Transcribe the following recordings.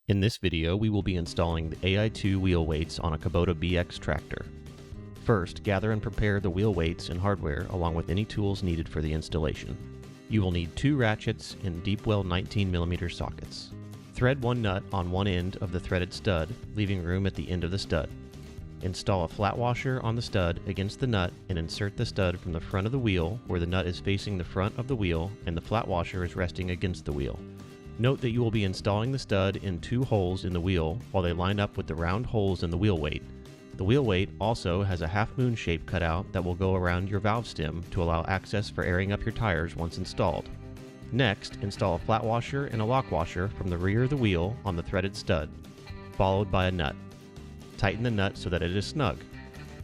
In this video, we will be installing the Ai2 wheel weights on a Kubota BX tractor. First, gather and prepare the wheel weights and hardware along with any tools needed for the installation. You will need 2 ratchets in deep well 19mm sockets. Thread one nut on one end of the threaded stud, leaving room at the end of the stud. Install a flat washer on the stud against the nut and insert the stud from the front of the wheel where the nut is facing the front of the wheel and the flat washer is resting against the wheel. Note that you will be installing the stud in 2 holes in the wheel while they line up with the round holes in the wheel weight. The wheel weight also has a half moon shape cut out that will go around your valve stem to allow access for airing up your tires once installed. Next, install a flat washer and a lock washer from the rear of the wheel on the threaded stud, followed by a nut. Tighten the nut so that it is snug.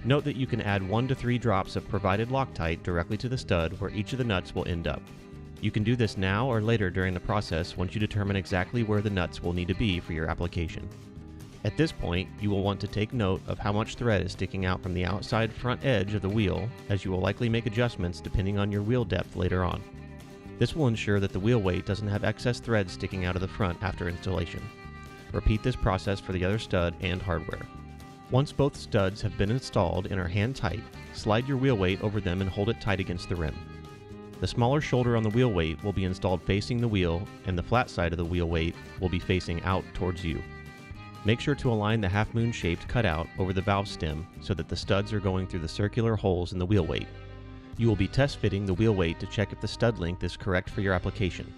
Note that you can add 1 to 3 drops of provided Loctite directly to the stud where each of the nuts will end up. You can do this now or later during the process once you determine exactly where the nuts will need to be for your application. At this point, you will want to take note of how much thread is sticking out from the outside front edge of the wheel, as you will likely make adjustments depending on your wheel depth later on. This will ensure that the wheel weight doesn't have excess thread sticking out of the front after installation. Repeat this process for the other stud and hardware. Once both studs have been installed and are hand tight, slide your wheel weight over them and hold it tight against the rim. The smaller shoulder on the wheel weight will be installed facing the wheel, and the flat side of the wheel weight will be facing out towards you. Make sure to align the half moon shaped cutout over the valve stem so that the studs are going through the circular holes in the wheel weight. You will be test fitting the wheel weight to check if the stud length is correct for your application.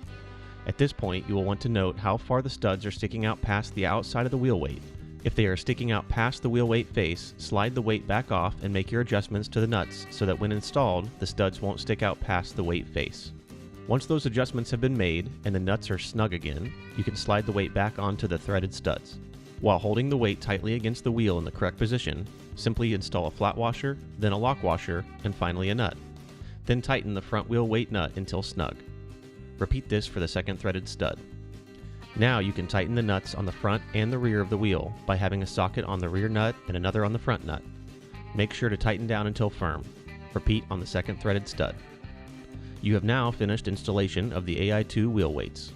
At this point, you will want to note how far the studs are sticking out past the outside of the wheel weight. If they are sticking out past the wheel weight face, slide the weight back off and make your adjustments to the nuts so that when installed, the studs won't stick out past the weight face. Once those adjustments have been made and the nuts are snug again, you can slide the weight back onto the threaded studs. While holding the weight tightly against the wheel in the correct position, simply install a flat washer, then a lock washer, and finally a nut. Then tighten the front wheel weight nut until snug. Repeat this for the second threaded stud. Now you can tighten the nuts on the front and the rear of the wheel by having a socket on the rear nut and another on the front nut. Make sure to tighten down until firm. Repeat on the second threaded stud. You have now finished installation of the Ai2 wheel weights.